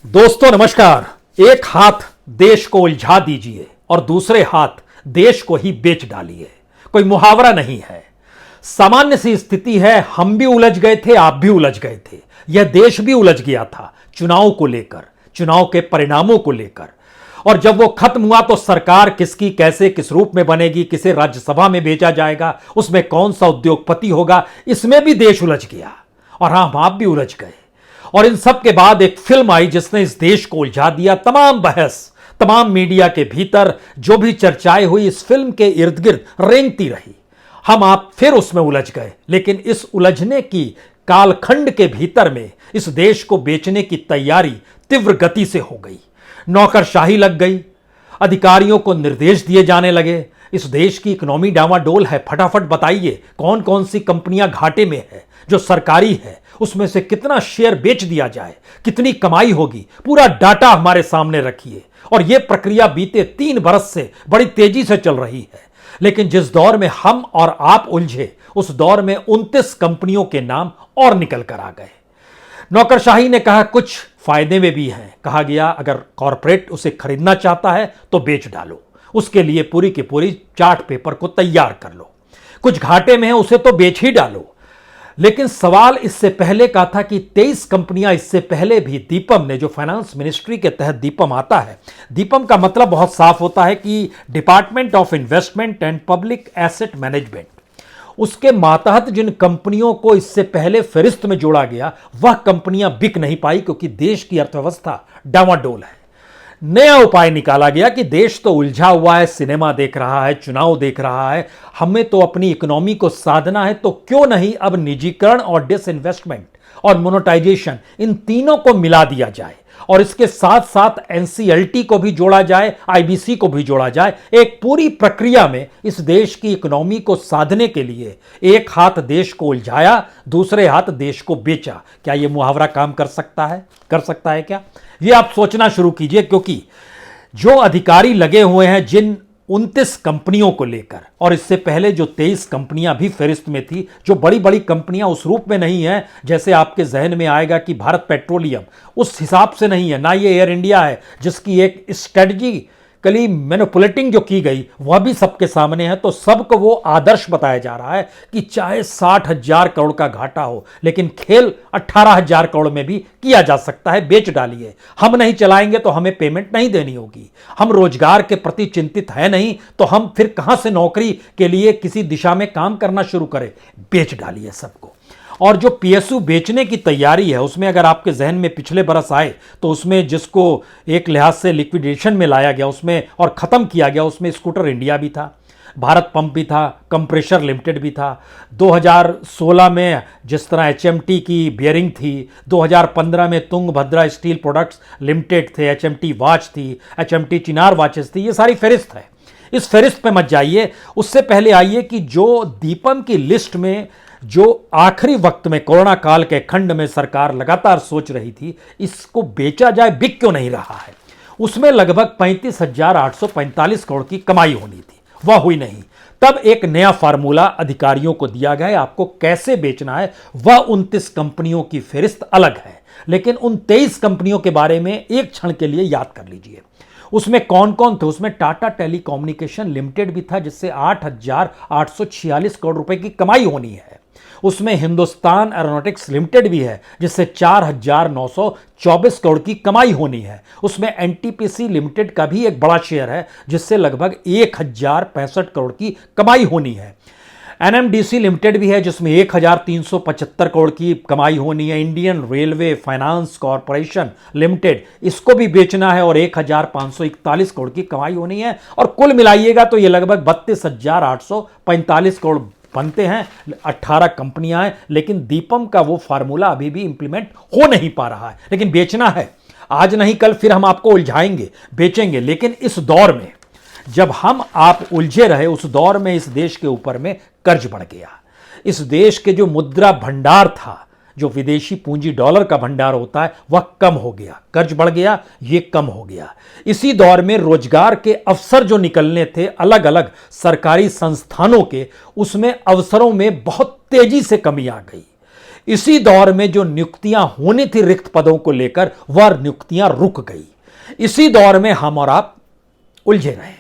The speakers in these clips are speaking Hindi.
दोस्तों नमस्कार। एक हाथ देश को उलझा दीजिए और दूसरे हाथ देश को ही बेच डालिए। कोई मुहावरा नहीं है, सामान्य सी स्थिति है। हम भी उलझ गए थे, आप भी उलझ गए थे, यह देश भी उलझ गया था चुनाव को लेकर, चुनाव के परिणामों को लेकर। और जब वो खत्म हुआ तो सरकार किसकी, कैसे, किस रूप में बनेगी, किसे राज्यसभा में भेजा जाएगा, उसमें कौन सा उद्योगपति होगा, इसमें भी देश उलझ गया और हम आप भी उलझ गए। और इन सब के बाद एक फिल्म आई जिसने इस देश को उलझा दिया। तमाम बहस, तमाम मीडिया के भीतर जो भी चर्चाएं हुई इस फिल्म के इर्द गिर्द रेंगती रही। हम आप फिर उसमें उलझ गए, लेकिन इस उलझने की कालखंड के भीतर में इस देश को बेचने की तैयारी तीव्र गति से हो गई। नौकरशाही लग गई, अधिकारियों को निर्देश दिए जाने लगे। इस देश की इकोनॉमी डावाडोल है, फटाफट बताइए कौन कौन सी कंपनियां घाटे में है, जो सरकारी है उसमें से कितना शेयर बेच दिया जाए, कितनी कमाई होगी, पूरा डाटा हमारे सामने रखिए। और यह प्रक्रिया बीते 3 बरस से बड़ी तेजी से चल रही है। लेकिन जिस दौर में हम और आप उलझे, उस दौर में 29 कंपनियों के नाम और निकल कर आ गए। नौकरशाही ने कहा कुछ फायदे में भी हैं। कहा गया अगर कॉरपोरेट उसे खरीदना चाहता है तो बेच डालो, उसके लिए पूरी की पूरी चार्ट पेपर को तैयार कर लो। कुछ घाटे में है, उसे तो बेच ही डालो। लेकिन सवाल इससे पहले का था कि 23 कंपनियां, इससे पहले भी दीपम ने, जो फाइनेंस मिनिस्ट्री के तहत दीपम आता है, दीपम का मतलब बहुत साफ होता है कि department of investment and public asset management, उसके मातहत जिन कंपनियों को इससे पहले फहरिस्त में जोड़ा गया वह कंपनियां बिक नहीं पाई क्योंकि देश की अर्थव्यवस्था डावाडोल है। नया उपाय निकाला गया कि देश तो उलझा हुआ है, सिनेमा देख रहा है, चुनाव देख रहा है, हमें तो अपनी इकोनॉमी को साधना है, तो क्यों नहीं अब निजीकरण और डिसइन्वेस्टमेंट और मोनेटाइजेशन, इन तीनों को मिला दिया जाए और इसके साथ साथ एनसीएलटी को भी जोड़ा जाए, आईबीसी को भी जोड़ा जाए। एक पूरी प्रक्रिया में इस देश की इकोनॉमी को साधने के लिए एक हाथ देश को उलझाया, दूसरे हाथ देश को बेचा। क्या यह मुहावरा काम कर सकता है? कर सकता है क्या? ये आप सोचना शुरू कीजिए, क्योंकि जो अधिकारी लगे हुए हैं जिन 29 कंपनियों को लेकर, और इससे पहले जो 23 कंपनियां भी फहरिस्त में थी, जो बड़ी बड़ी कंपनियां उस रूप में नहीं है जैसे आपके जहन में आएगा कि भारत पेट्रोलियम, उस हिसाब से नहीं है, ना ये एयर इंडिया है जिसकी एक स्ट्रेटजिकली मैनिपुलेटिंग जो की गई वह भी सबके सामने है। तो सबको वो आदर्श बताया जा रहा है कि चाहे 60,000 करोड़ का घाटा हो, लेकिन खेल 18,000 करोड़ में भी किया जा सकता है, बेच डालिए। हम नहीं चलाएंगे तो हमें पेमेंट नहीं देनी होगी, हम रोजगार के प्रति चिंतित है नहीं तो हम फिर कहां से नौकरी के लिए किसी दिशा में काम करना शुरू करें? बेच डालिए सबको। और जो पीएसयू बेचने की तैयारी है उसमें अगर आपके जहन में पिछले बरस आए तो उसमें जिसको एक लिहाज से लिक्विडेशन में लाया गया उसमें और ख़त्म किया गया, उसमें स्कूटर इंडिया भी था, भारत पंप भी था, कंप्रेशर लिमिटेड भी था। 2016 में जिस तरह एचएमटी की बियरिंग थी, 2015 में तुंगभद्रा स्टील प्रोडक्ट्स लिमिटेड थे, एचएमटी वॉच थी, एचएमटी चिनार वॉचेस थी। ये सारी फहरिस्त है, इस फहरिस्त पे मत जाइए। उससे पहले आइए कि जो दीपम की लिस्ट में जो आखिरी वक्त में कोरोना काल के खंड में सरकार लगातार सोच रही थी इसको बेचा जाए, बिक क्यों नहीं रहा है, उसमें लगभग 35,845 करोड़ की कमाई होनी थी, वह हुई नहीं। तब एक नया फार्मूला अधिकारियों को दिया गया, आपको कैसे बेचना है। वह 29 कंपनियों की फहरिस्त अलग है, लेकिन उन 23 कंपनियों के बारे में एक क्षण के लिए याद कर लीजिए। उसमें कौन कौन थे? उसमें टाटा टेलीकम्युनिकेशन लिमिटेड भी था जिससे 8,846 करोड़ रुपए की कमाई होनी है। उसमें हिंदुस्तान एरोनॉटिक्स लिमिटेड भी है जिससे 4,924 करोड़ की कमाई होनी है। उसमें एनटीपीसी लिमिटेड का भी एक बड़ा शेयर है जिससे लगभग 1,065 करोड़ की कमाई होनी है। एनएमडीसी लिमिटेड भी है जिसमें 1,375 करोड़ की कमाई होनी है। Indian railway finance corporation limited, इसको भी बेचना है और 1,541 करोड़ की कमाई होनी है। और कुल मिलाइएगा तो ये लगभग 32,845 करोड़ बनते हैं। 18 कंपनियां हैं, लेकिन दीपम का वो फार्मूला अभी भी इंप्लीमेंट हो नहीं पा रहा है। लेकिन बेचना है, आज नहीं कल फिर हम आपको उलझाएंगे, बेचेंगे। लेकिन इस दौर में जब हम आप उलझे रहे, उस दौर में इस देश के ऊपर में कर्ज बढ़ गया। इस देश के जो मुद्रा भंडार था, जो विदेशी पूंजी डॉलर का भंडार होता है, वह कम हो गया, कर्ज बढ़ गया, ये कम हो गया। इसी दौर में रोजगार के अवसर जो निकलने थे अलग अलग सरकारी संस्थानों के, उसमें अवसरों में बहुत तेजी से कमी आ गई। इसी दौर में जो नियुक्तियां होनी थी रिक्त पदों को लेकर, वह नियुक्तियां रुक गई। इसी दौर में हम और आप उलझे रहे।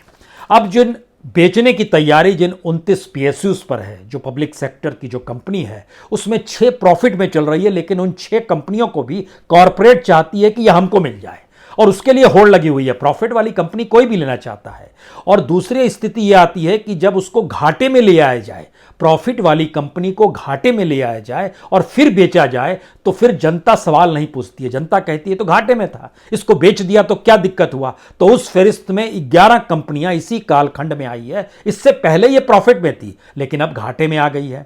अब जिन बेचने की तैयारी जिन 29 पीएसयूज पर है, जो पब्लिक सेक्टर की जो कंपनी है, उसमें 6 प्रॉफिट में चल रही है, लेकिन उन 6 कंपनियों को भी कॉरपोरेट चाहती है कि यह हमको मिल जाए, और उसके लिए होड़ लगी हुई है। प्रॉफिट वाली कंपनी कोई भी लेना चाहता है। और दूसरी स्थिति यह आती है कि जब उसको घाटे में ले आया जाए, प्रॉफिट वाली कंपनी को घाटे में ले आया जाए और फिर बेचा जाए, तो फिर जनता सवाल नहीं पूछती है। जनता कहती है तो घाटे में था, इसको बेच दिया तो क्या दिक्कत हुआ। तो उस फहरिस्त में 11 कंपनियां इसी कालखंड में आई है। इससे पहले यह प्रॉफिट में थी, लेकिन अब घाटे में आ गई है।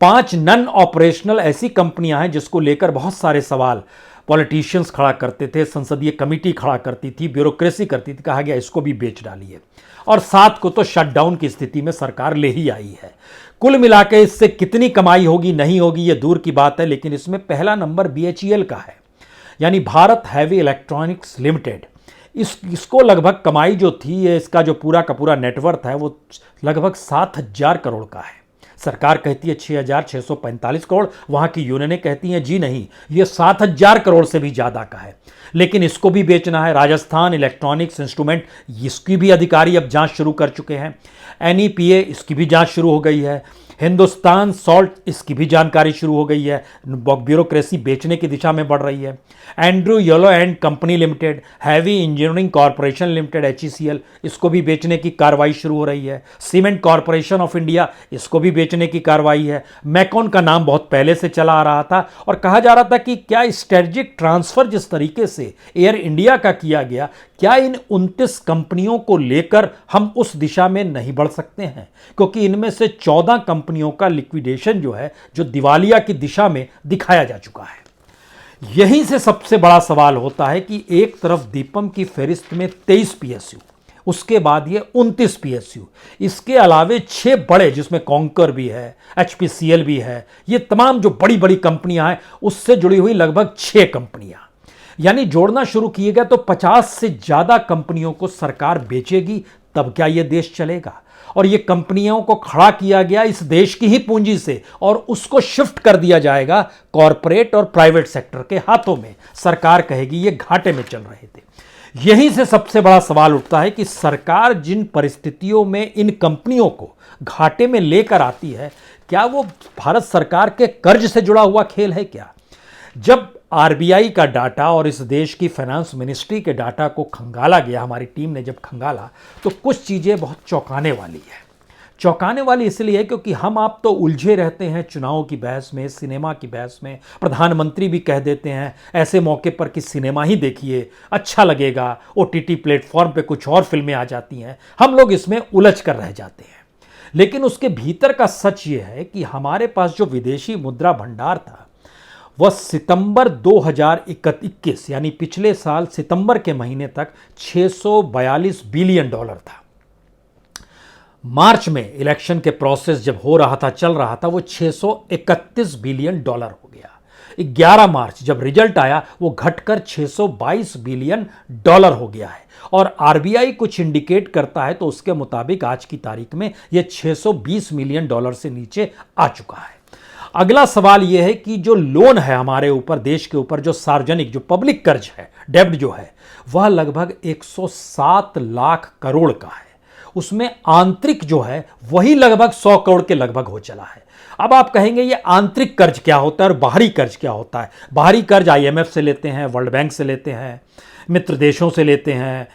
5 नॉन ऑपरेशनल ऐसी कंपनियां हैं जिसको लेकर बहुत सारे सवाल पॉलिटिशियंस खड़ा करते थे, संसदीय कमेटी खड़ा करती थी, ब्यूरोक्रेसी करती थी, कहा गया इसको भी बेच डालिए। और 7 को तो शटडाउन की स्थिति में सरकार ले ही आई है। कुल मिलाकर इससे कितनी कमाई होगी नहीं होगी ये दूर की बात है, लेकिन इसमें पहला नंबर BHEL का है, यानी भारत हैवी इलेक्ट्रॉनिक्स लिमिटेड। इसको लगभग कमाई जो थी, इसका जो पूरा का पूरा नेटवर्थ है वो लगभग 7,000 करोड़ का है। सरकार कहती है 6,645 करोड़, वहां की यूनियनें कहती हैं जी नहीं, ये 7,000 करोड़ से भी ज़्यादा का है। लेकिन इसको भी बेचना है। राजस्थान इलेक्ट्रॉनिक्स इंस्ट्रूमेंट, इसकी भी अधिकारी अब जांच शुरू कर चुके हैं। NEPA, इसकी भी जांच शुरू हो गई है। हिंदुस्तान सॉल्ट, इसकी भी जानकारी शुरू हो गई है। ब्यूरोक्रेसी बेचने की दिशा में बढ़ रही है। Andrew yellow and company limited, heavy engineering corporation limited HECL, इसको भी बेचने की कार्रवाई शुरू हो रही है। सीमेंट कॉरपोरेशन ऑफ इंडिया, इसको भी बेचने की कार्रवाई है। मैकॉन का नाम बहुत पहले से चला आ रहा था और कहा जा रहा था कि क्या स्ट्रेटेजिक ट्रांसफर जिस तरीके से एयर इंडिया का किया गया, क्या इन 29 कंपनियों को लेकर हम उस दिशा में नहीं बढ़ सकते हैं, क्योंकि इनमें से 14 कंपनियों का लिक्विडेशन जो है, जो दिवालिया की दिशा में दिखाया जा चुका है। यहीं से सबसे बड़ा सवाल होता है कि एक तरफ दीपम की फहरिस्त में 23 PSU, उसके बाद ये 29 PSU, इसके अलावे 6 बड़े जिसमें कॉन्कर भी है, HPCL भी है, ये तमाम जो बड़ी बड़ी कंपनियां हैं उससे जुड़ी हुई लगभग 6 कंपनियां, यानी जोड़ना शुरू किए गए तो 50 से ज्यादा कंपनियों को सरकार बेचेगी। तब क्या यह देश चलेगा? और ये कंपनियों को खड़ा किया गया इस देश की ही पूंजी से, और उसको शिफ्ट कर दिया जाएगा कॉरपोरेट और प्राइवेट सेक्टर के हाथों में। सरकार कहेगी ये घाटे में चल रहे थे। यहीं से सबसे बड़ा सवाल उठता है कि सरकार जिन परिस्थितियों में इन कंपनियों को घाटे में लेकर आती है, क्या वो भारत सरकार के कर्ज से जुड़ा हुआ खेल है क्या? जब RBI का डाटा और इस देश की फाइनेंस मिनिस्ट्री के डाटा को खंगाला गया, हमारी टीम ने जब खंगाला, तो कुछ चीज़ें बहुत चौंकाने वाली है। चौंकाने वाली इसलिए क्योंकि हम आप तो उलझे रहते हैं चुनाव की बहस में, सिनेमा की बहस में। प्रधानमंत्री भी कह देते हैं ऐसे मौके पर कि सिनेमा ही देखिए, अच्छा लगेगा। OTT प्लेटफॉर्म पे कुछ और फिल्में आ जाती हैं, हम लोग इसमें उलझ कर रह जाते हैं। लेकिन उसके भीतर का सच ये है कि हमारे पास जो विदेशी मुद्रा भंडार था, वह सितंबर 2021 यानी पिछले साल सितंबर के महीने तक $642 बिलियन था। मार्च में इलेक्शन के प्रोसेस जब हो रहा था, चल रहा था, वो $631 बिलियन हो गया। 11 मार्च जब रिजल्ट आया, वो घटकर $622 बिलियन हो गया है। और RBI कुछ इंडिकेट करता है तो उसके मुताबिक आज की तारीख में यह $620 मिलियन से नीचे आ चुका है। अगला सवाल यह है कि जो लोन है हमारे ऊपर, देश के ऊपर, जो सार्वजनिक, जो पब्लिक कर्ज है, डेब्ट जो है, वह लगभग 107 लाख करोड़ का है। उसमें आंतरिक जो है वही लगभग 100 करोड़ के लगभग हो चला है। अब आप कहेंगे ये आंतरिक कर्ज क्या होता है और बाहरी कर्ज क्या होता है? बाहरी कर्ज IMF से लेते हैं, वर्ल्ड बैंक से लेते हैं, मित्र देशों से लेते हैं,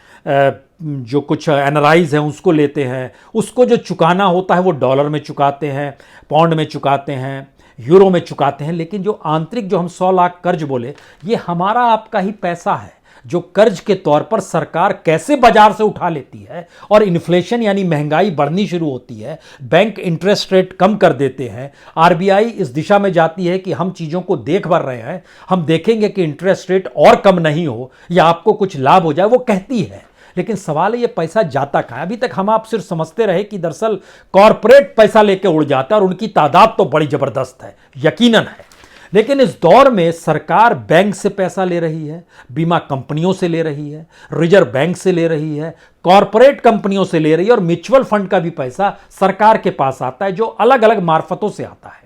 जो कुछ NRIs हैं उसको लेते हैं। उसको जो चुकाना होता है वो डॉलर में चुकाते हैं, पाउंड में चुकाते हैं, यूरो में चुकाते हैं। लेकिन जो आंतरिक, जो हम 100 लाख कर्ज बोले, ये हमारा आपका ही पैसा है, जो कर्ज के तौर पर सरकार कैसे बाजार से उठा लेती है, और इन्फ्लेशन यानी महंगाई बढ़नी शुरू होती है, बैंक इंटरेस्ट रेट कम कर देते हैं, RBI इस दिशा में जाती है कि हम चीज़ों को देख भर रहे हैं, हम देखेंगे कि इंटरेस्ट रेट और कम नहीं हो या आपको कुछ लाभ हो जाए, वो कहती है। लेकिन सवाल है ये पैसा जाता कहाँ है? अभी तक हम आप सिर्फ समझते रहे कि दरअसल कॉरपोरेट पैसा लेके उड़ जाता है, और उनकी तादाद तो बड़ी जबरदस्त है, यकीनन है। लेकिन इस दौर में सरकार बैंक से पैसा ले रही है, बीमा कंपनियों से ले रही है, रिजर्व बैंक से ले रही है, कॉरपोरेट कंपनियों से ले रही है, और म्यूचुअल फंड का भी पैसा सरकार के पास आता है, जो अलग अलग मार्फतों से आता है।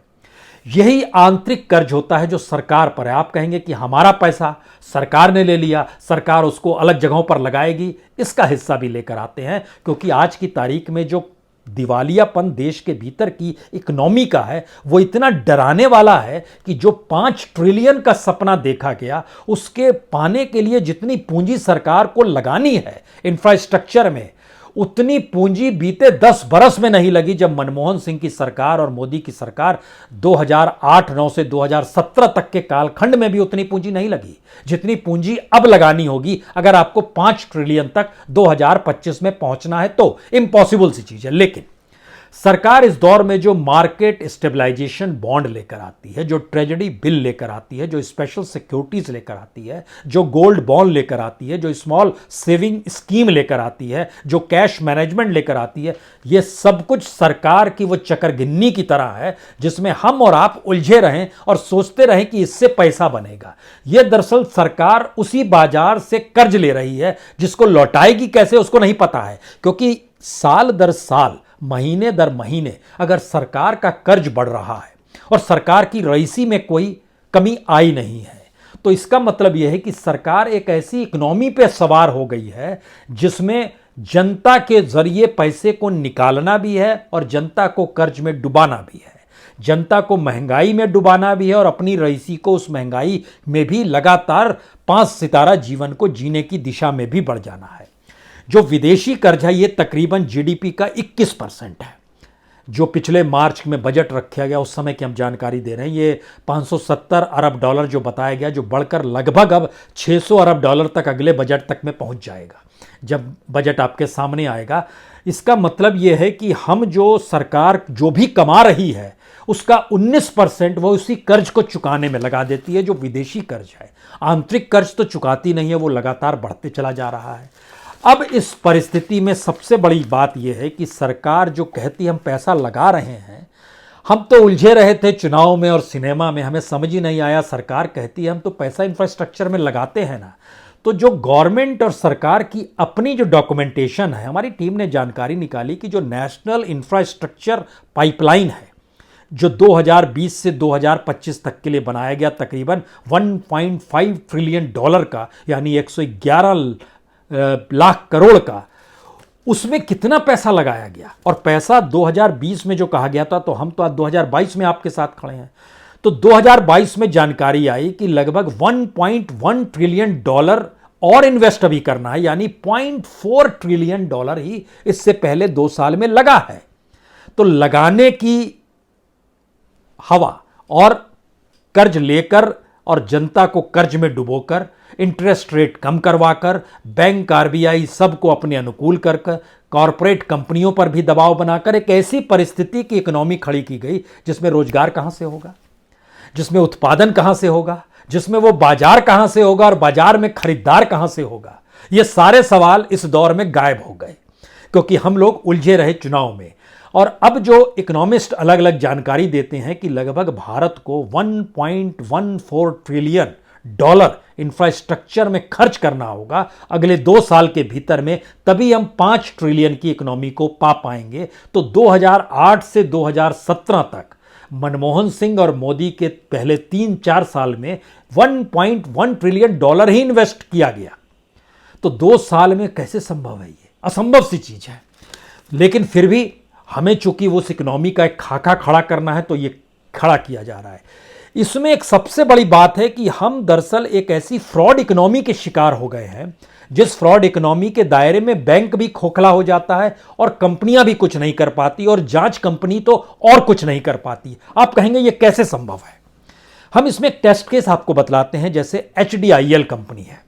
यही आंतरिक कर्ज होता है जो सरकार पर है। आप कहेंगे कि हमारा पैसा सरकार ने ले लिया, सरकार उसको अलग जगहों पर लगाएगी, इसका हिस्सा भी लेकर आते हैं, क्योंकि आज की तारीख में जो दिवालियापन देश के भीतर की इकोनॉमी का है वो इतना डराने वाला है कि जो 5 ट्रिलियन का सपना देखा गया, उसके पाने के लिए जितनी पूंजी सरकार को लगानी है इंफ्रास्ट्रक्चर में, उतनी पूंजी बीते 10 बरस में नहीं लगी। जब मनमोहन सिंह की सरकार और मोदी की सरकार 2008-9 से 2017 तक के कालखंड में भी उतनी पूंजी नहीं लगी जितनी पूंजी अब लगानी होगी अगर आपको 5 ट्रिलियन तक 2025 में पहुंचना है। तो इम्पॉसिबल सी चीज है। लेकिन सरकार इस दौर में जो मार्केट स्टेबलाइजेशन बॉन्ड लेकर आती है, जो ट्रेजरी बिल लेकर आती है, जो स्पेशल सिक्योरिटीज लेकर आती है, जो गोल्ड बॉन्ड लेकर आती है, जो स्मॉल सेविंग स्कीम लेकर आती है, जो कैश मैनेजमेंट लेकर आती है, ये सब कुछ सरकार की वो चकरगिन्नी की तरह है जिसमें हम और आप उलझे रहें और सोचते रहें कि इससे पैसा बनेगा। यह दरअसल सरकार उसी बाजार से कर्ज ले रही है जिसको लौटाएगी कैसे उसको नहीं पता है, क्योंकि साल दर साल, महीने दर महीने अगर सरकार का कर्ज बढ़ रहा है और सरकार की रईसी में कोई कमी आई नहीं है, तो इसका मतलब यह है कि सरकार एक ऐसी इकोनॉमी पे सवार हो गई है जिसमें जनता के जरिए पैसे को निकालना भी है और जनता को कर्ज में डुबाना भी है, जनता को महंगाई में डुबाना भी है और अपनी रईसी को उस महंगाई में भी लगातार 5 सितारा जीवन को जीने की दिशा में भी बढ़ जाना है। जो विदेशी कर्ज है ये तकरीबन जीडीपी का 21% है। जो पिछले मार्च में बजट रखा गया उस समय की हम जानकारी दे रहे हैं, ये 570 अरब डॉलर जो बताया गया, जो बढ़कर लगभग अब 600 अरब डॉलर तक अगले बजट तक में पहुंच जाएगा जब बजट आपके सामने आएगा। इसका मतलब ये है कि हम जो सरकार जो भी कमा रही है उसका 19% वो उसी कर्ज को चुकाने में लगा देती है जो विदेशी कर्ज है। आंतरिक कर्ज तो चुकाती नहीं है, वो लगातार बढ़ते चला जा रहा है। अब इस परिस्थिति में सबसे बड़ी बात यह है कि सरकार जो कहती हम पैसा लगा रहे हैं, हम तो उलझे रहे थे चुनाव में और सिनेमा में, हमें समझ ही नहीं आया। सरकार कहती है हम तो पैसा इंफ्रास्ट्रक्चर में लगाते हैं ना। तो जो गवर्नमेंट और सरकार की अपनी जो डॉक्यूमेंटेशन है, हमारी टीम ने जानकारी निकाली कि जो नेशनल इंफ्रास्ट्रक्चर पाइपलाइन है जो 2020 से 2025 तक के लिए बनाया गया, तकरीबन 1.5 ट्रिलियन डॉलर का, यानी 111 लाख करोड़ का, उसमें कितना पैसा लगाया गया। और पैसा 2020 में जो कहा गया था, तो हम तो आज 2022 में आपके साथ खड़े हैं, तो 2022 में जानकारी आई कि लगभग 1.1 ट्रिलियन डॉलर और इन्वेस्ट अभी करना है, यानी 0.4 ट्रिलियन डॉलर ही इससे पहले 2 साल में लगा है। तो लगाने की हवा और कर्ज लेकर और जनता को कर्ज में डुबोकर, इंटरेस्ट रेट कम करवाकर, बैंक, आरबीआई सबको अपने अनुकूल कर कॉरपोरेट कंपनियों पर भी दबाव बनाकर एक ऐसी परिस्थिति की इकोनॉमी खड़ी की गई जिसमें रोजगार कहां से होगा, जिसमें उत्पादन कहां से होगा, जिसमें वो बाजार कहां से होगा और बाजार में खरीदार कहां से होगा। ये सारे सवाल इस दौर में गायब हो गए क्योंकि हम लोग उलझे रहे चुनाव में। और अब जो इकोनॉमिस्ट अलग अलग जानकारी देते हैं कि लगभग भारत को 1.14 ट्रिलियन डॉलर इंफ्रास्ट्रक्चर में खर्च करना होगा अगले 2 साल के भीतर में, तभी हम 5 ट्रिलियन की इकोनॉमी को पा पाएंगे। तो 2008 से 2017 तक मनमोहन सिंह और मोदी के पहले 3-4 साल में 1.1 ट्रिलियन डॉलर ही इन्वेस्ट किया गया। तो 2 साल में कैसे संभव है? ये असंभव सी चीज है। लेकिन फिर भी हमें चूंकि उस इकोनॉमी का एक खाका खड़ा करना है तो ये खड़ा किया जा रहा है। इसमें एक सबसे बड़ी बात है कि हम दरअसल एक ऐसी फ्रॉड इकोनॉमी के शिकार हो गए हैं जिस फ्रॉड इकोनॉमी के दायरे में बैंक भी खोखला हो जाता है और कंपनियां भी कुछ नहीं कर पाती और जांच कंपनी तो और कुछ नहीं कर पाती। आप कहेंगे ये कैसे संभव है? हम इसमें एक टेस्ट केस आपको बतलाते हैं। जैसे HDIL कंपनी है,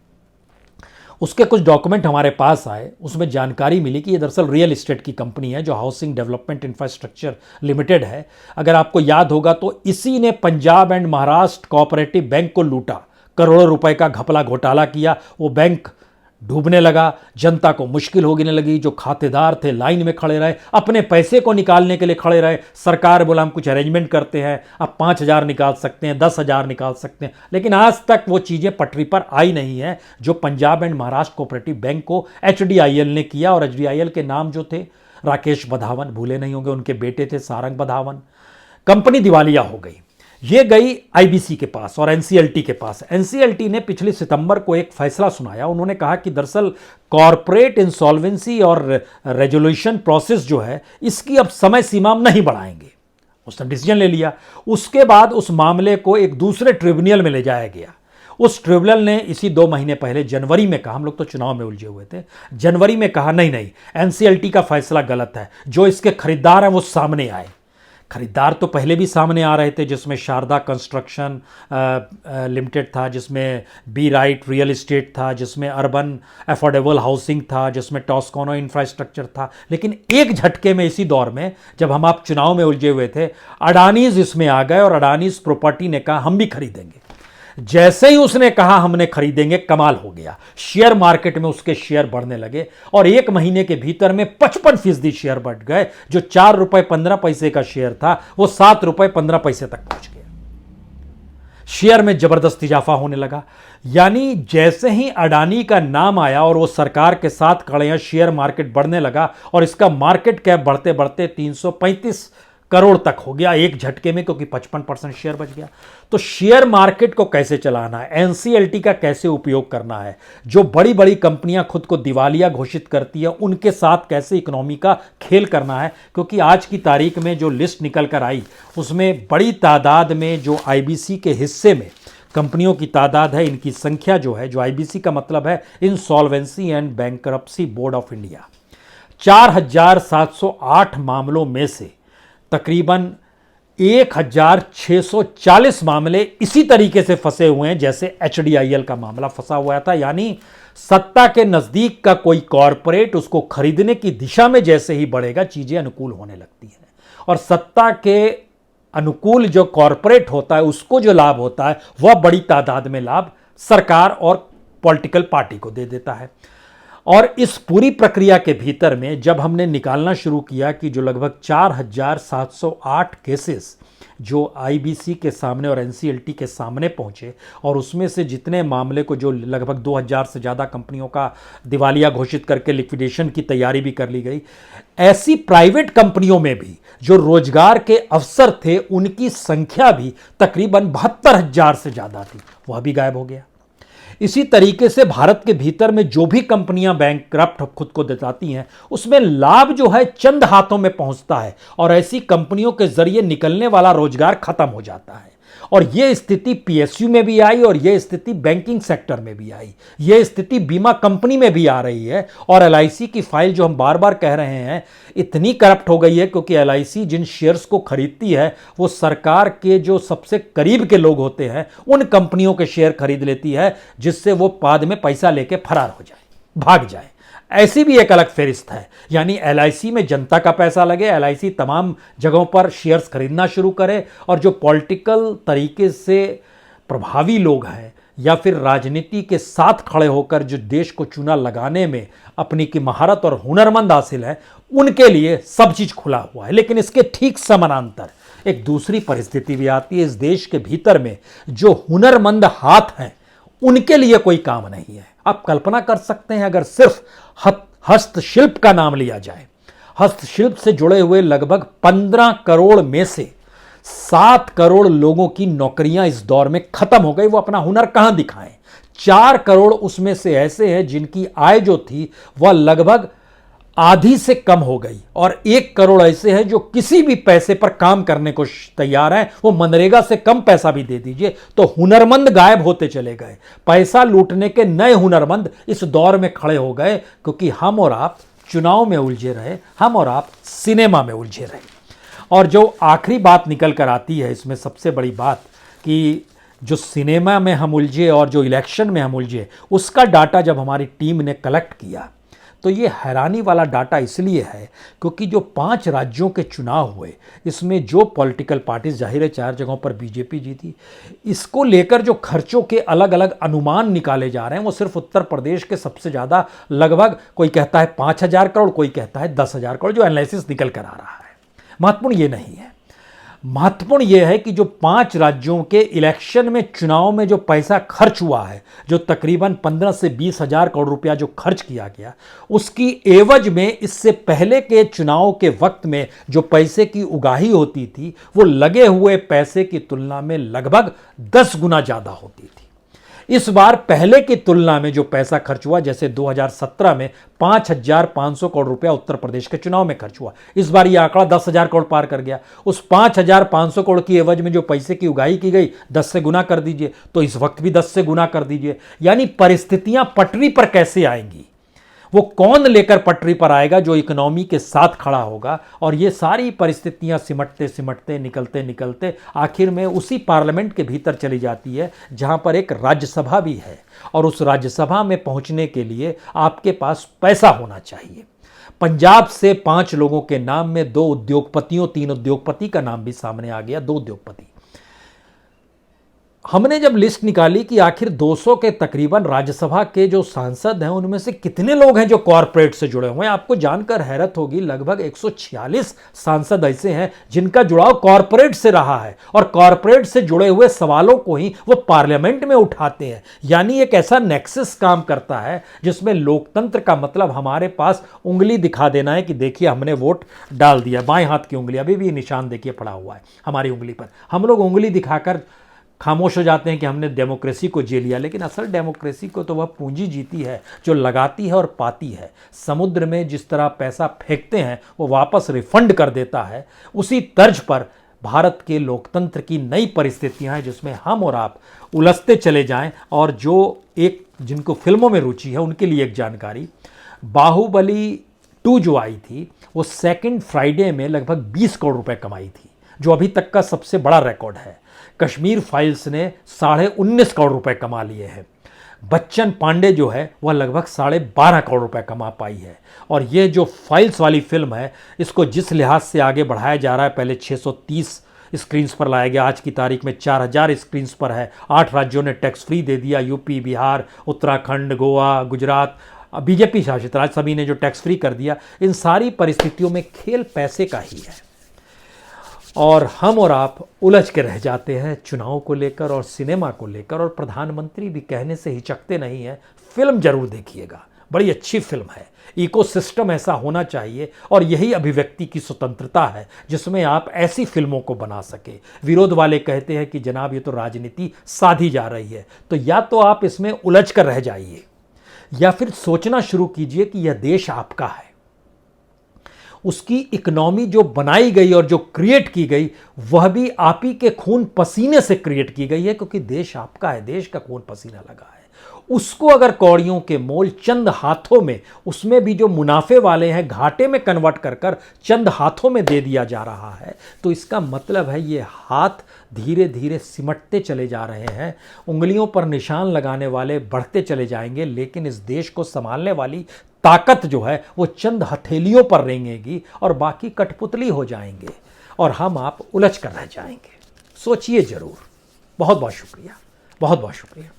उसके कुछ डॉक्यूमेंट हमारे पास आए, उसमें जानकारी मिली कि ये दरअसल रियल एस्टेट की कंपनी है जो हाउसिंग डेवलपमेंट इंफ्रास्ट्रक्चर लिमिटेड है। अगर आपको याद होगा तो इसी ने Punjab and Maharashtra cooperative bank को लूटा, करोड़ों रुपए का घपला घोटाला किया, वो बैंक डूबने लगा, जनता को मुश्किल होने लगी। जो खातेदार थे लाइन में खड़े रहे, अपने पैसे को निकालने के लिए खड़े रहे। सरकार बोला हम कुछ अरेंजमेंट करते हैं, अब 5,000 निकाल सकते हैं, 10,000 निकाल सकते हैं, लेकिन आज तक वो चीज़ें पटरी पर आई नहीं है जो Punjab and Maharashtra cooperative bank को HDIL ने किया। और HDIL के नाम जो थे राकेश बधावन, भूले नहीं होंगे, उनके बेटे थे सारंग बधावन। कंपनी दिवालिया हो गई। ये गई आईबीसी के पास और एनसीएलटी के पास। एनसीएलटी ने पिछले सितंबर को एक फैसला सुनाया। उन्होंने कहा कि दरअसल कॉरपोरेट इंसॉल्वेंसी और रेजोल्यूशन प्रोसेस जो है इसकी अब समय सीमा नहीं बढ़ाएंगे। उसने डिसीजन ले लिया। उसके बाद उस मामले को एक दूसरे ट्रिब्यूनल में ले जाया गया। उस ट्रिब्यूनल ने इसी 2 महीने पहले जनवरी में कहा, हम लोग तो चुनाव में उलझे हुए थे, जनवरी में कहा नहीं नहीं एनसीएलटी का फैसला गलत है, जो इसके खरीदार हैं वो सामने आए। खरीदार तो पहले भी सामने आ रहे थे, जिसमें शारदा कंस्ट्रक्शन लिमिटेड था, जिसमें बी राइट रियल एस्टेट था, जिसमें अर्बन अफोर्डेबल हाउसिंग था, जिसमें टॉस्कोनो इंफ्रास्ट्रक्चर था। लेकिन एक झटके में इसी दौर में जब हम आप चुनाव में उलझे हुए थे, अडानीज इसमें आ गए और अडानीज प्रॉपर्टी ने कहा हम भी खरीदेंगे। जैसे ही उसने कहा हमने खरीदेंगे, कमाल हो गया। शेयर मार्केट में उसके शेयर बढ़ने लगे और 1 महीने के भीतर में 55% शेयर बढ़ गए। जो 4 रुपए 15 पैसे का शेयर था वो 7 रुपए 15 पैसे तक पहुंच गया। शेयर में जबरदस्त इजाफा होने लगा। यानी जैसे ही अडानी का नाम आया और वो सरकार के साथ खड़े हैं, शेयर मार्केट बढ़ने लगा और इसका मार्केट कैप बढ़ते बढ़ते 335 करोड़ तक हो गया एक झटके में, क्योंकि 55% शेयर बच गया। तो शेयर मार्केट को कैसे चलाना है, एनसीएलटी का कैसे उपयोग करना है, जो बड़ी बड़ी कंपनियां खुद को दिवालिया घोषित करती है उनके साथ कैसे इकोनॉमी का खेल करना है। क्योंकि आज की तारीख में जो लिस्ट निकल कर आई उसमें बड़ी तादाद में जो आईबीसी के हिस्से में कंपनियों की तादाद है, इनकी संख्या जो है, जो आईबीसी का मतलब है insolvency and bankruptcy board of India, 4708 मामलों में से तकरीबन 1640 मामले इसी तरीके से फंसे हुए हैं जैसे एचडीआईएल का मामला फंसा हुआ था। यानी सत्ता के नजदीक का कोई कॉरपोरेट उसको खरीदने की दिशा में जैसे ही बढ़ेगा, चीजें अनुकूल होने लगती हैं और सत्ता के अनुकूल जो कॉरपोरेट होता है उसको जो लाभ होता है वह बड़ी तादाद में लाभ सरकार और पॉलिटिकल पार्टी को दे देता है। और इस पूरी प्रक्रिया के भीतर में जब हमने निकालना शुरू किया कि जो लगभग 4708 केसेस जो आईबीसी के सामने और एनसीएलटी के सामने पहुंचे और उसमें से जितने मामले को जो लगभग 2000 से ज़्यादा कंपनियों का दिवालिया घोषित करके लिक्विडेशन की तैयारी भी कर ली गई, ऐसी प्राइवेट कंपनियों में भी जो रोजगार के अवसर थे उनकी संख्या भी तकरीबन 72,000 से ज़्यादा थी, वह भी गायब हो गया। इसी तरीके से भारत के भीतर में जो भी कंपनियां बैंकक्रप्ट खुद को दिखाती हैं उसमें लाभ जो है चंद हाथों में पहुंचता है और ऐसी कंपनियों के जरिए निकलने वाला रोजगार खत्म हो जाता है। और यह स्थिति पीएसयू में भी आई और यह स्थिति बैंकिंग सेक्टर में भी आई, यह स्थिति बीमा कंपनी में भी आ रही है। और एलआईसी की फाइल जो हम बार बार कह रहे हैं इतनी करप्ट हो गई है क्योंकि एलआईसी जिन शेयर्स को खरीदती है वो सरकार के जो सबसे करीब के लोग होते हैं उन कंपनियों के शेयर खरीद लेती है, जिससे वो बाद में पैसा लेके फरार हो जाए, भाग जाए। ऐसी भी एक अलग फेरिस्त है। यानी एलआईसी में जनता का पैसा लगे, एलआईसी तमाम जगहों पर शेयर्स खरीदना शुरू करे और जो पॉलिटिकल तरीके से प्रभावी लोग हैं या फिर राजनीति के साथ खड़े होकर जो देश को चूना लगाने में अपनी की महारत और हुनरमंद हासिल है उनके लिए सब चीज खुला हुआ है। लेकिन इसके ठीक समानांतर एक दूसरी परिस्थिति भी आती है। इस देश के भीतर में जो हुनरमंद हाथ हैं उनके लिए कोई काम नहीं है। आप कल्पना कर सकते हैं अगर सिर्फ हस्तशिल्प का नाम लिया जाए, हस्तशिल्प से जुड़े हुए लगभग 15 करोड़ में से 7 करोड़ लोगों की नौकरियां इस दौर में खत्म हो गई। वो अपना हुनर कहां दिखाएं? 4 करोड़ उसमें से ऐसे हैं जिनकी आय जो थी वह लगभग आधी से कम हो गई और 1 करोड़ ऐसे हैं जो किसी भी पैसे पर काम करने को तैयार हैं। वो मनरेगा से कम पैसा भी दे दीजिए तो हुनरमंद गायब होते चले गए। पैसा लूटने के नए हुनरमंद इस दौर में खड़े हो गए क्योंकि हम और आप चुनाव में उलझे रहे, हम और आप सिनेमा में उलझे रहे। और जो आखिरी बात निकल कर आती है इसमें सबसे बड़ी बात कि जो सिनेमा में हम उलझे और जो इलेक्शन में हम उलझे उसका डाटा जब हमारी टीम ने कलेक्ट किया तो ये हैरानी वाला डाटा इसलिए है क्योंकि जो 5 राज्यों के चुनाव हुए इसमें जो पॉलिटिकल पार्टीज, जाहिर है 4 जगहों पर बीजेपी जीती, इसको लेकर जो खर्चों के अलग अलग अनुमान निकाले जा रहे हैं वो सिर्फ उत्तर प्रदेश के सबसे ज़्यादा लगभग कोई कहता है 5,000 करोड़, कोई कहता है 10,000 करोड़, जो एनालिसिस निकल कर आ रहा है। महत्वपूर्ण ये नहीं है। महत्वपूर्ण यह है कि जो 5 राज्यों के इलेक्शन में चुनाव में जो पैसा खर्च हुआ है, जो तकरीबन 15 से 20 हजार करोड़ रुपया जो खर्च किया गया, उसकी एवज में इससे पहले के चुनाव के वक्त में जो पैसे की उगाही होती थी वो लगे हुए पैसे की तुलना में लगभग 10 गुना ज्यादा होती थी। इस बार पहले की तुलना में जो पैसा खर्च हुआ, जैसे 2017 में 5,500 करोड़ रुपया उत्तर प्रदेश के चुनाव में खर्च हुआ, इस बार यह आंकड़ा 10,000 करोड़ पार कर गया। उस 5,500 करोड़ की एवज में जो पैसे की उगाही की गई 10 से गुना कर दीजिए, तो इस वक्त भी 10 से गुना कर दीजिए। यानी परिस्थितियां पटरी पर कैसे आएंगी, वो कौन लेकर पटरी पर आएगा, जो इकोनॉमी के साथ खड़ा होगा। और ये सारी परिस्थितियां सिमटते सिमटते निकलते निकलते आखिर में उसी पार्लियामेंट के भीतर चली जाती है जहां पर एक राज्यसभा भी है, और उस राज्यसभा में पहुंचने के लिए आपके पास पैसा होना चाहिए। पंजाब से 5 लोगों के नाम में 2 उद्योगपतियों 3 उद्योगपति का नाम भी सामने आ गया, 2 उद्योगपति। हमने जब लिस्ट निकाली कि आखिर 200 के तकरीबन राज्यसभा के जो सांसद हैं उनमें से कितने लोग हैं जो कॉरपोरेट से जुड़े हुए हैं, आपको जानकर हैरत होगी लगभग 146 सांसद ऐसे हैं जिनका जुड़ाव कॉरपोरेट से रहा है, और कॉरपोरेट से जुड़े हुए सवालों को ही वो पार्लियामेंट में उठाते हैं। यानी एक ऐसा नेक्सस काम करता है जिसमें लोकतंत्र का मतलब हमारे पास उंगली दिखा देना है कि देखिए हमने वोट डाल दिया। बाएं हाथ की उंगली, अभी भी निशान देखिए पड़ा हुआ है हमारी उंगली पर। हम लोग उंगली दिखाकर खामोश हो जाते हैं कि हमने डेमोक्रेसी को जी लिया, लेकिन असल डेमोक्रेसी को तो वह पूंजी जीती है जो लगाती है और पाती है। समुद्र में जिस तरह पैसा फेंकते हैं वो वापस रिफंड कर देता है, उसी तर्ज पर भारत के लोकतंत्र की नई परिस्थितियां हैं जिसमें हम और आप उलझते चले जाएं। और जो एक जिनको फिल्मों में रुचि है उनके लिए एक जानकारी, बाहुबली 2 जो आई थी वो सेकेंड फ्राइडे में लगभग 20 करोड़ रुपए कमाई थी, जो अभी तक का सबसे बड़ा रिकॉर्ड है। कश्मीर फाइल्स ने 19.5 करोड़ रुपए कमा लिए हैं। बच्चन पांडे जो है वह लगभग 12.5 करोड़ रुपए कमा पाई है। और ये जो फाइल्स वाली फिल्म है इसको जिस लिहाज से आगे बढ़ाया जा रहा है, पहले 630 स्क्रीन्स पर लाया गया, आज की तारीख में 4,000 स्क्रीन्स पर है। 8 राज्यों ने टैक्स फ्री दे दिया, यूपी, बिहार, उत्तराखंड, गोवा, गुजरात, बीजेपी शासित राज्य सभी ने जो टैक्स फ्री कर दिया। इन सारी परिस्थितियों में खेल पैसे का ही है, और हम और आप उलझ के रह जाते हैं चुनाव को लेकर और सिनेमा को लेकर। और प्रधानमंत्री भी कहने से हिचकते नहीं हैं, फिल्म जरूर देखिएगा, बड़ी अच्छी फिल्म है। इकोसिस्टम ऐसा होना चाहिए, और यही अभिव्यक्ति की स्वतंत्रता है जिसमें आप ऐसी फिल्मों को बना सके। विरोध वाले कहते हैं कि जनाब ये तो राजनीति साधी जा रही है, तो या तो आप इसमें उलझ कर रह जाइए या फिर सोचना शुरू कीजिए कि यह देश आपका है। उसकी इकोनॉमी जो बनाई गई और जो क्रिएट की गई वह भी आप ही के खून पसीने से क्रिएट की गई है, क्योंकि देश आपका है, देश का खून पसीना लगा है। उसको अगर कौड़ियों के मोल चंद हाथों में, उसमें भी जो मुनाफे वाले हैं घाटे में कन्वर्ट कर कर चंद हाथों में दे दिया जा रहा है, तो इसका मतलब है ये हाथ धीरे धीरे सिमटते चले जा रहे हैं। उंगलियों पर निशान लगाने वाले बढ़ते चले जाएंगे, लेकिन इस देश को संभालने वाली ताकत जो है वो चंद हथेलियों पर रेंगेगी और बाकी कठपुतली हो जाएंगे, और हम आप उलझ कर रह जाएंगे। सोचिए जरूर। बहुत बहुत शुक्रिया, बहुत बहुत शुक्रिया।